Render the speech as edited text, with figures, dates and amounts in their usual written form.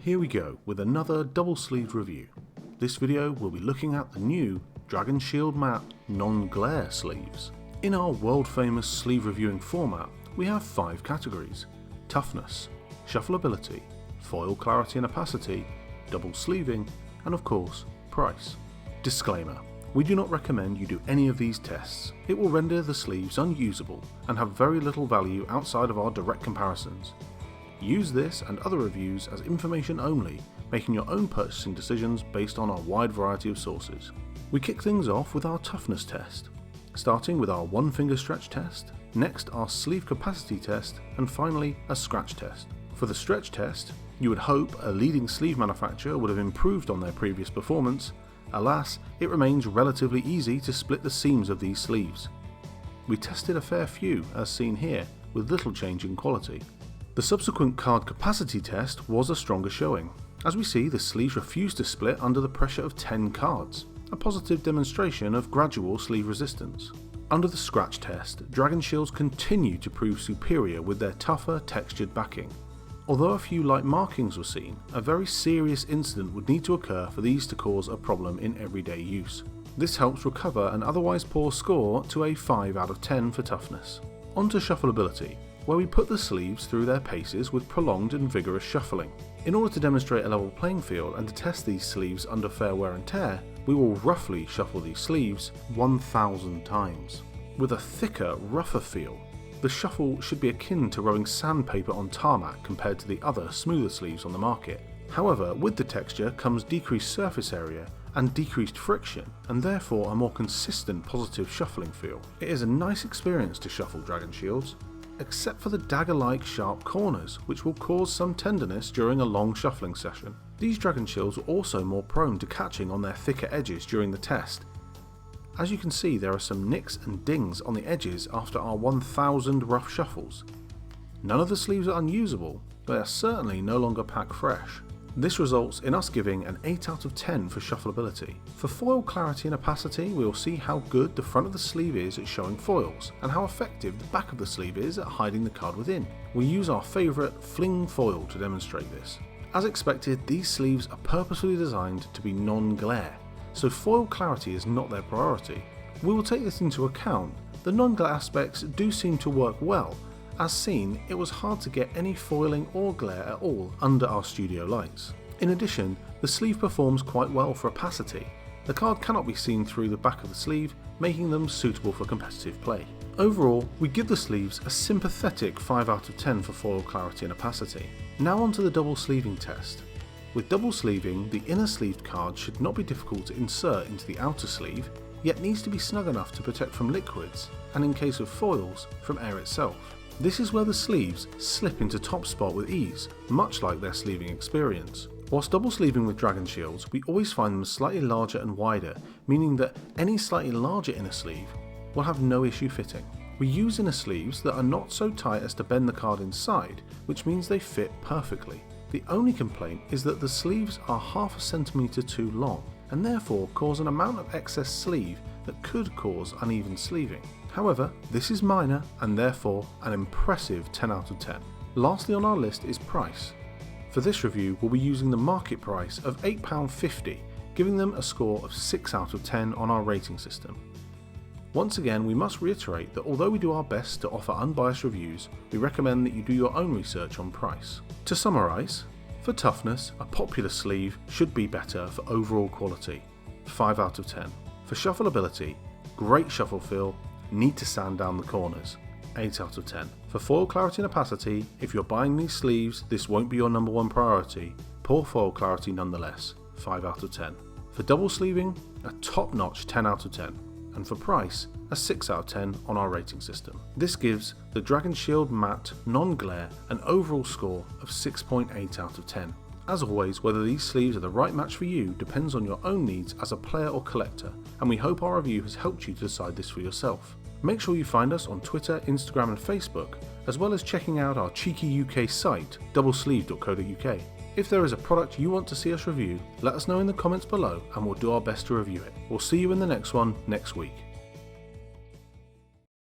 Here we go with another double sleeved review. This video will be looking at the new Dragon Shield Matte non-glare sleeves. In our world famous sleeve reviewing format, we have 5 categories: toughness, shuffleability, foil clarity and opacity, double sleeving, and of course, price. Disclaimer: we do not recommend you do any of these tests. It will render the sleeves unusable and have very little value outside of our direct comparisons. Use this and other reviews as information only, making your own purchasing decisions based on our wide variety of sources. We kick things off with our toughness test, starting with our one finger stretch test, next our sleeve capacity test, and finally a scratch test. For the stretch test, you would hope a leading sleeve manufacturer would have improved on their previous performance. Alas, it remains relatively easy to split the seams of these sleeves. We tested a fair few, as seen here, with little change in quality. The subsequent card capacity test was a stronger showing. As we see, the sleeves refused to split under the pressure of 10 cards, a positive demonstration of gradual sleeve resistance. Under the scratch test, Dragon Shields continue to prove superior with their tougher, textured backing. Although a few light markings were seen, a very serious incident would need to occur for these to cause a problem in everyday use. This helps recover an otherwise poor score to a 5 out of 10 for toughness. On to shuffleability, where we put the sleeves through their paces with prolonged and vigorous shuffling. In order to demonstrate a level playing field and to test these sleeves under fair wear and tear, we will roughly shuffle these sleeves 1,000 times. With a thicker, rougher feel, the shuffle should be akin to rubbing sandpaper on tarmac compared to the other smoother sleeves on the market. However, with the texture comes decreased surface area and decreased friction, and therefore a more consistent positive shuffling feel. It is a nice experience to shuffle Dragon Shields, except for the dagger-like sharp corners, which will cause some tenderness during a long shuffling session. These Dragon Shields are also more prone to catching on their thicker edges during the test. As you can see, there are some nicks and dings on the edges after our 1,000 rough shuffles. None of the sleeves are unusable, but they are certainly no longer pack fresh. This results in us giving an 8 out of 10 for shuffleability. For foil clarity and opacity, we will see how good the front of the sleeve is at showing foils, and how effective the back of the sleeve is at hiding the card within. We use our favourite fling foil to demonstrate this. As expected, these sleeves are purposefully designed to be non-glare, so foil clarity is not their priority. We will take this into account. The non-glare aspects do seem to work well. As seen, it was hard to get any foiling or glare at all under our studio lights. In addition, the sleeve performs quite well for opacity. The card cannot be seen through the back of the sleeve, making them suitable for competitive play. Overall, we give the sleeves a sympathetic 5 out of 10 for foil clarity and opacity. Now onto the double sleeving test. With double sleeving, the inner sleeved card should not be difficult to insert into the outer sleeve, yet needs to be snug enough to protect from liquids, and in case of foils, from air itself. This is where the sleeves slip into top spot with ease, much like their sleeving experience. Whilst double sleeving with Dragon Shields, we always find them slightly larger and wider, meaning that any slightly larger inner sleeve will have no issue fitting. We use inner sleeves that are not so tight as to bend the card inside, which means they fit perfectly. The only complaint is that the sleeves are half a centimetre too long, and therefore cause an amount of excess sleeve that could cause uneven sleeving. However, this is minor and therefore an impressive 10 out of 10. Lastly on our list is price. For this review, we'll be using the market price of £8.50, giving them a score of 6 out of 10 on our rating system. Once again, we must reiterate that although we do our best to offer unbiased reviews, we recommend that you do your own research on price. To summarise, for toughness, a popular sleeve should be better for overall quality, 5 out of 10. For shuffleability, great shuffle feel, need to sand down the corners, 8 out of 10. For foil clarity and opacity, if you're buying these sleeves, this won't be your number one priority, poor foil clarity nonetheless, 5 out of 10. For double sleeving, a top-notch 10 out of 10. And for price, a 6 out of 10 on our rating system. This gives the Dragon Shield Matte non-glare an overall score of 6.8 out of 10. As always, whether these sleeves are the right match for you depends on your own needs as a player or collector, and we hope our review has helped you to decide this for yourself. Make sure you find us on Twitter, Instagram and Facebook, as well as checking out our cheeky UK site, doublesleeve.co.uk. If there is a product you want to see us review, let us know in the comments below and we'll do our best to review it. We'll see you in the next one next week.